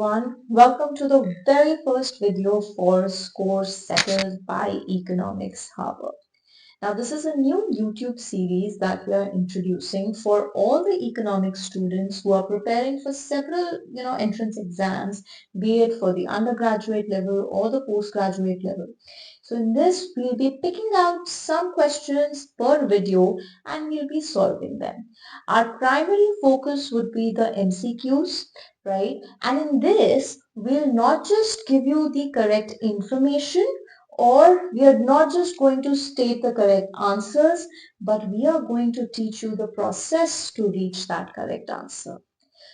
everyone. Welcome to the very first video for Score Settled by Economics Harbor. Now, this is a new YouTube series that we are introducing for all the economics students who are preparing for several, entrance exams, be it for the undergraduate level or the postgraduate level. So in this, we'll be picking out some questions per video and we'll be solving them. Our primary focus would be the MCQs, right? And in this, we'll not just give you the correct information, or we are not just going to state the correct answers, but we are going to teach you the process to reach that correct answer.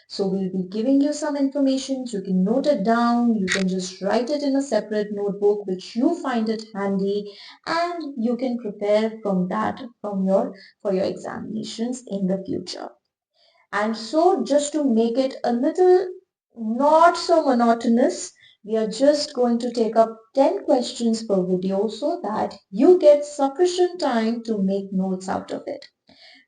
So we'll be giving you some information. You can note it down. You can just write it in a separate notebook which you find it handy, and you can prepare from that for your examinations in the future. And so just to make it a little not so monotonous, we are just going to take up 10 questions per video so that you get sufficient time to make notes out of it,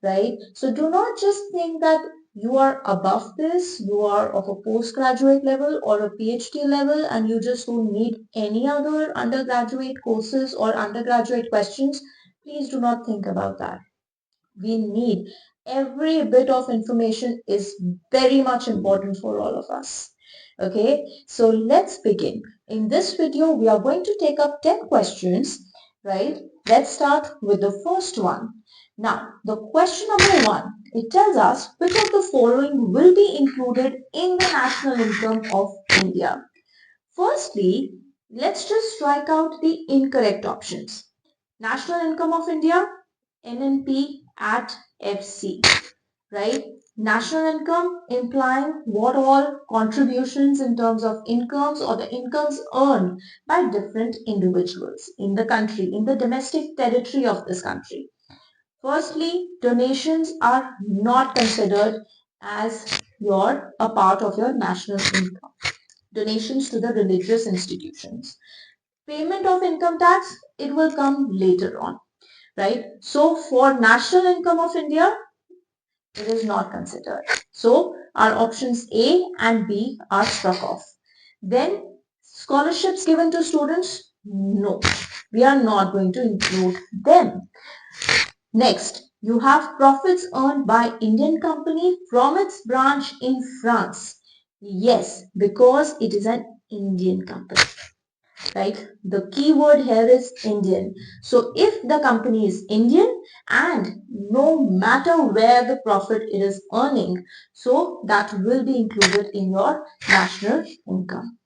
right? So do not just think that you are above this, you are of a postgraduate level or a PhD level and you just don't need any other undergraduate courses or undergraduate questions. Please do not think about that. We need every bit of information is very much important for all of us. Okay, so let's begin. In this video, we are going to take up 10 questions, right? Let's start with the first one. Now, the question number 1, it tells us which of the following will be included in the national income of India. Firstly, let's just strike out the incorrect options. National income of India, NNP at FC, right? National income implying what all contributions in terms of incomes or the incomes earned by different individuals in the country, in the domestic territory of this country. Firstly, donations are not considered as a part of your national income. Donations to the religious institutions. Payment of income tax, it will come later on, right? So for national income of India, it is not considered. So our options A and B are struck off. Then scholarships given to students, no, we are not going to include them. Next, you have profits earned by Indian company from its branch in France. Yes, because it is an Indian company, right? The keyword here is Indian. So if the company is Indian and no matter where the profit it is earning, so that will be included in your national income.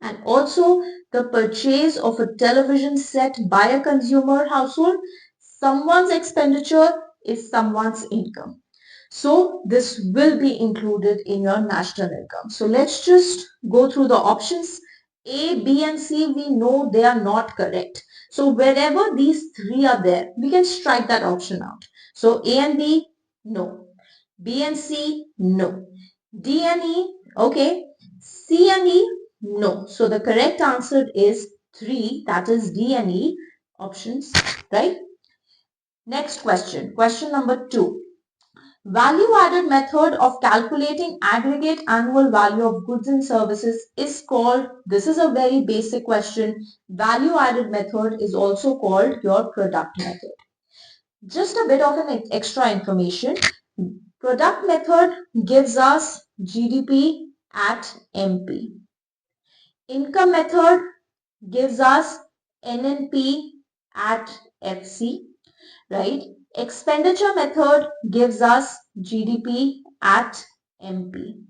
And also the purchase of a television set by a consumer household, someone's expenditure is someone's income. So this will be included in your national income. So let's just go through the options. A, B and C, we know they are not correct. So wherever these three are there, we can strike that option out. So A and B, no. B and C, no. D and E, okay. C and E, no. So the correct answer is 3, that is D and E options, right? Next question, question number 2. Value added method of calculating aggregate annual value of goods and services is called, this is a very basic question, value added method is also called your product method. Just a bit of an extra information. Product method gives us GDP at MP. Income method gives us NNP at FC, right? Expenditure method gives us GDP at MP,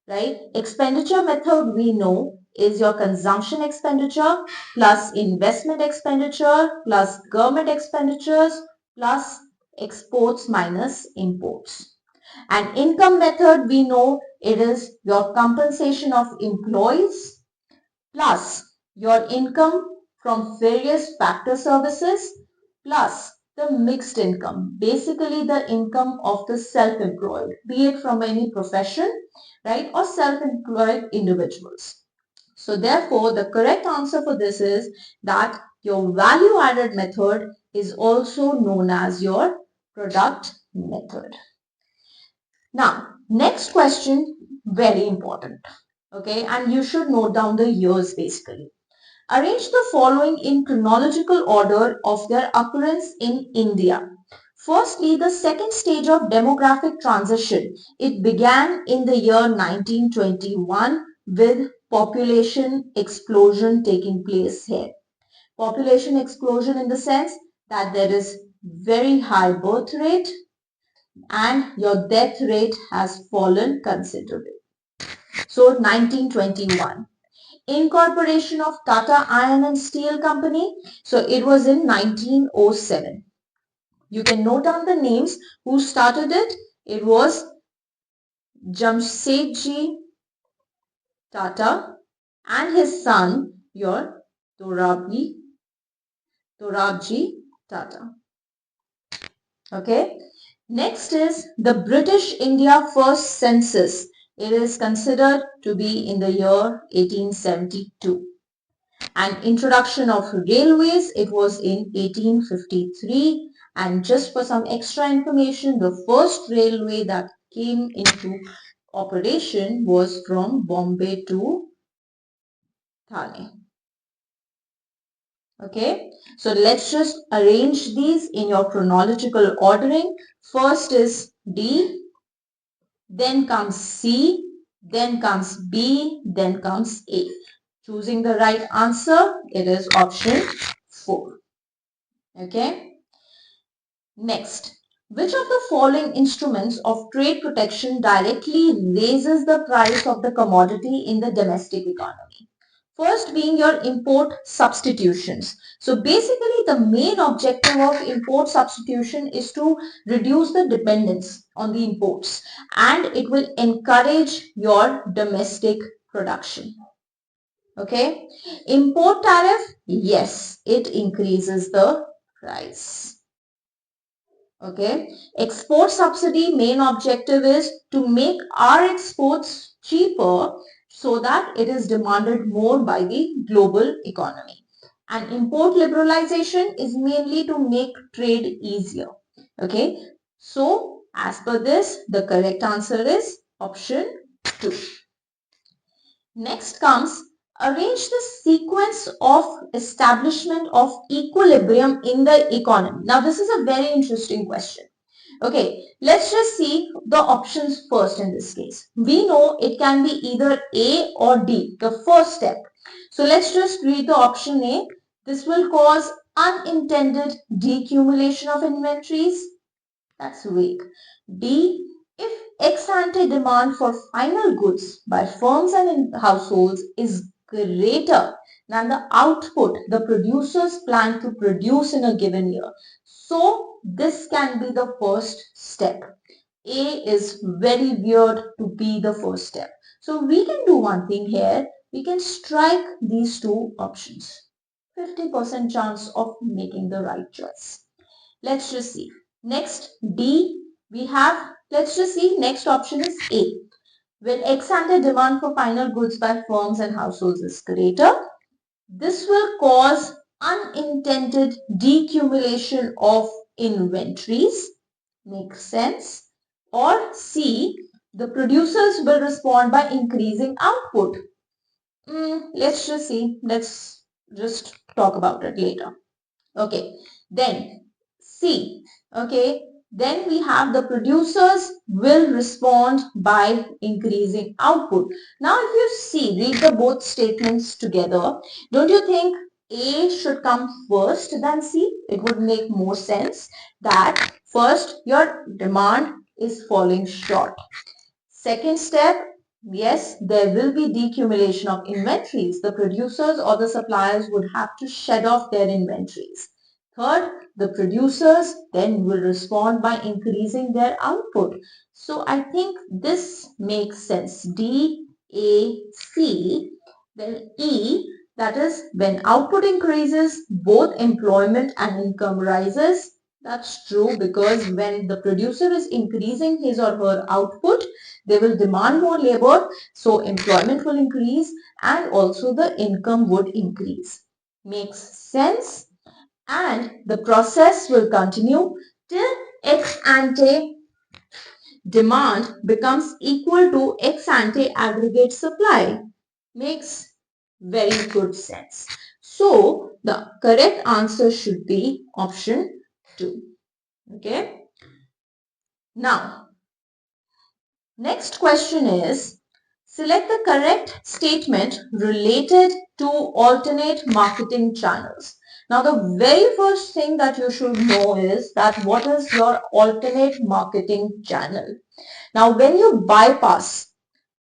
right? Expenditure method we know is your consumption expenditure plus investment expenditure plus government expenditures plus exports minus imports. And income method we know it is your compensation of employees plus your income from various factor services plus the mixed income, basically the income of the self-employed, be it from any profession, right, or self-employed individuals. So therefore, the correct answer for this is that your value added method is also known as your product method. Now, next question, very important. Okay, and you should note down the years basically. Arrange the following in chronological order of their occurrence in India. Firstly, the second stage of demographic transition. It began in the year 1921 with population explosion taking place here. Population explosion in the sense that there is very high birth rate and your death rate has fallen considerably. So 1921. Incorporation of Tata Iron and Steel Company. So it was in 1907. You can note down the names who started it. It was Jamsetji Tata and his son, your Dorabji Tata. Okay. Next is the British India First Census. It is considered to be in the year 1872. And introduction of railways, it was in 1853. And just for some extra information, the first railway that came into operation was from Bombay to Thane. Okay, so let's just arrange these in your chronological ordering. First is D, then comes C, then comes B, then comes A. Choosing the right answer, it is option 4. Okay. Next, which of the following instruments of trade protection directly raises the price of the commodity in the domestic economy? First being your import substitutions. So basically the main objective of import substitution is to reduce the dependence on the imports and it will encourage your domestic production. Okay. Import tariff, yes, it increases the price. Okay. Export subsidy main objective is to make our exports cheaper so that it is demanded more by the global economy. And import liberalization is mainly to make trade easier. Okay. So as per this, the correct answer is option 2. Next comes arrange the sequence of establishment of equilibrium in the economy. Now this is a very interesting question. Okay, let's just see the options first in this case. We know it can be either A or D, the first step. So let's just read the option A. This will cause unintended decumulation of inventories. That's weak. D. If ex-ante demand for final goods by firms and households is greater than the output the producers plan to produce in a given year. So this can be the first step. A is very weird to be the first step. So we can do one thing here. We can strike these two options. 50% chance of making the right choice. Let's just see. Next, D, we have, let's just see, next option is A. When ex-ante demand for final goods by firms and households is greater, this will cause unintended decumulation of inventories. Makes sense. Or C, the producers will respond by increasing output. Let's just see. Let's just talk about it later. Okay. Then C. Okay. Then we have the producers will respond by increasing output. Now if you see, read the both statements together, don't you think A should come first than C? It would make more sense that first your demand is falling short. Second step, yes, there will be decumulation of inventories. The producers or the suppliers would have to shed off their inventories. Third, the producers then will respond by increasing their output. So I think this makes sense. D, A, C. Then E, that is when output increases, both employment and income rises. That's true because when the producer is increasing his or her output, they will demand more labor, so employment will increase and also the income would increase. Makes sense? And the process will continue till ex ante demand becomes equal to ex ante aggregate supply. Makes very good sense. So the correct answer should be option 2. Okay. Now, next question is, select the correct statement related to alternate marketing channels. Now, the very first thing that you should know is that what is your alternate marketing channel? Now, when you bypass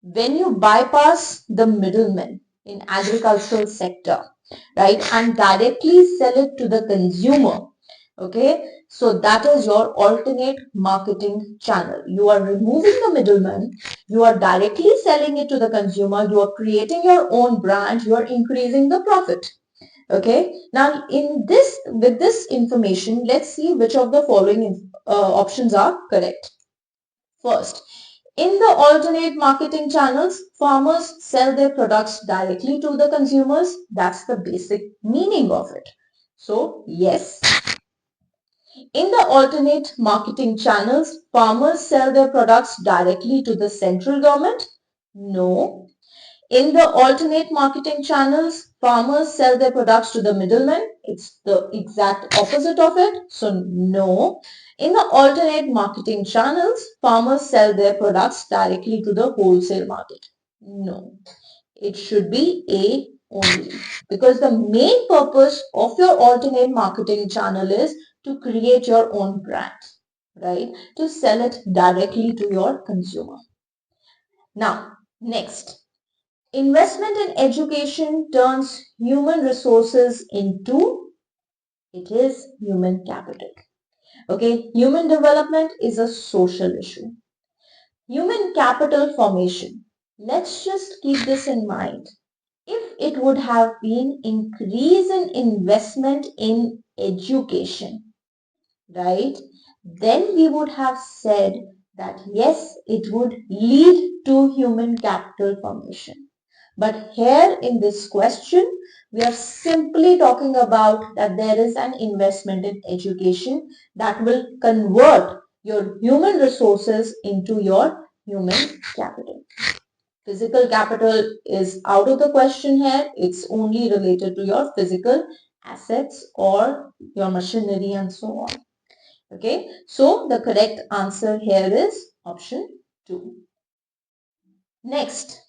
the middlemen in agricultural sector, right, and directly sell it to the consumer, okay, so that is your alternate marketing channel. You are removing the middleman, you are directly selling it to the consumer, you are creating your own brand, you are increasing the profit. Okay, now with this information, let's see which of the following options are correct. First, in the alternate marketing channels, farmers sell their products directly to the consumers. That's the basic meaning of it. So, yes. In the alternate marketing channels, farmers sell their products directly to the central government. No. In the alternate marketing channels, farmers sell their products to the middlemen. It's the exact opposite of it. So, no. In the alternate marketing channels, farmers sell their products directly to the wholesale market. No. It should be A only. Because the main purpose of your alternate marketing channel is to create your own brand, right? To sell it directly to your consumer. Now, next. Investment in education turns human resources into, it is human capital. Okay, human development is a social issue. Human capital formation. Let's just keep this in mind. If it would have been increase in investment in education, right, then we would have said that yes, it would lead to human capital formation. But here in this question, we are simply talking about that there is an investment in education that will convert your human resources into your human capital. Physical capital is out of the question here. It's only related to your physical assets or your machinery and so on. Okay, so the correct answer here is option 2. Next,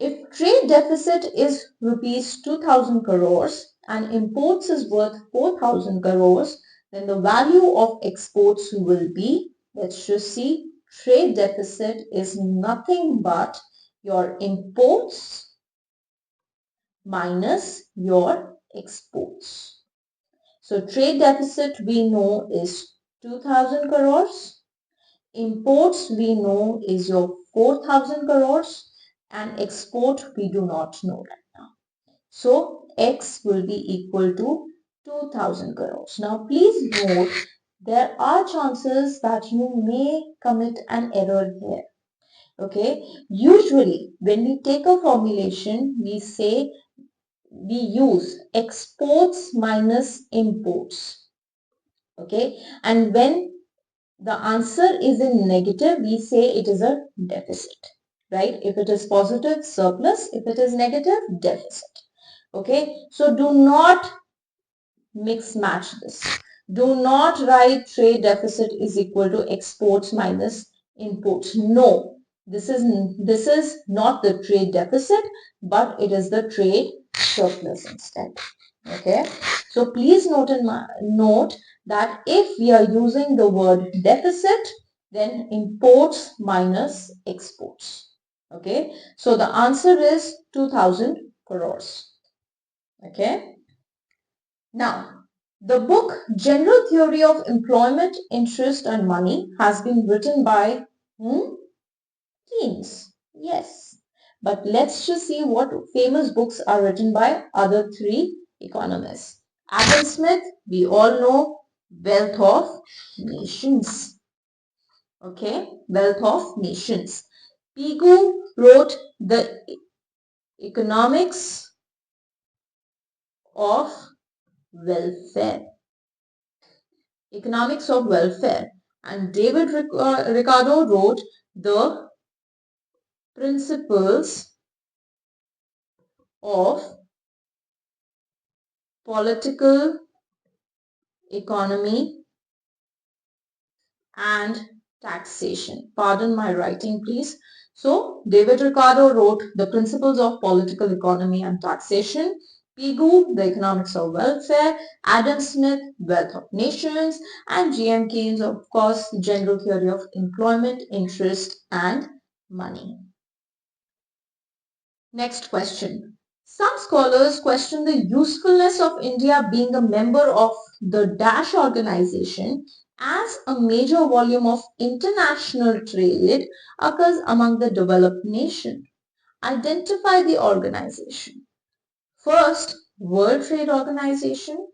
if trade deficit is rupees 2000 crores and imports is worth 4000 crores, then the value of exports will be, let's just see, trade deficit is nothing but your imports minus your exports. So trade deficit we know is 2000 crores. Imports we know is your 4000 crores and export we do not know right now. So X will be equal to 2000 crores. Now please note there are chances that you may commit an error here. Okay, usually when we take a formulation we say we use exports minus imports. Okay, and when the answer is in negative, we say it is a deficit, right? If it is positive, surplus. If it is negative, deficit. Okay, so do not mix match this. Do not write trade deficit is equal to exports minus imports. No, this is not the trade deficit, but it is the trade surplus instead. Okay, so please note that if we are using the word deficit, then imports minus exports. Okay, so the answer is 2000 crores. Okay, now the book General Theory of Employment, Interest and Money has been written by whom? Keynes. Yes, but let's just see what famous books are written by other three economists. Adam Smith, we all know, Wealth of Nations. Okay, Wealth of Nations. Pigou wrote the Economics of Welfare. Economics of Welfare. And David Ricardo wrote the principles of political economy and taxation. Pardon my writing, please. So, David Ricardo wrote The Principles of Political Economy and Taxation. Pigou, The Economics of Welfare. Adam Smith, Wealth of Nations. And G.M. Keynes, of course, General Theory of Employment, Interest and Money. Next question. Some scholars question the usefulness of India being a member of the Dash organization as a major volume of international trade occurs among the developed nation. Identify the organization. First, World Trade Organization.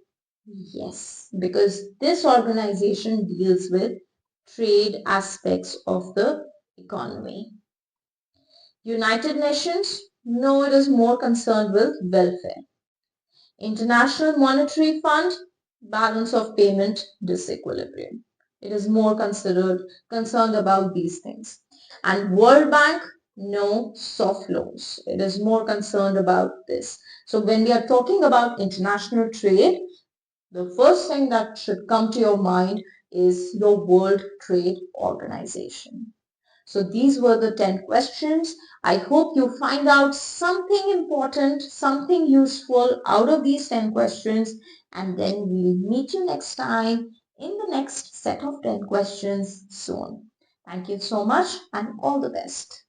Yes, because this organization deals with trade aspects of the economy. United Nations? No, it is more concerned with welfare. International Monetary Fund? Balance of payment disequilibrium. It is more concerned about these things. And World Bank? No, soft loans. It is more concerned about this. So when we are talking about international trade, the first thing that should come to your mind is your World Trade Organization. So these were the 10 questions. I hope you find out something important, something useful out of these 10 questions, and then we'll meet you next time in the next set of 10 questions soon. Thank you so much and all the best.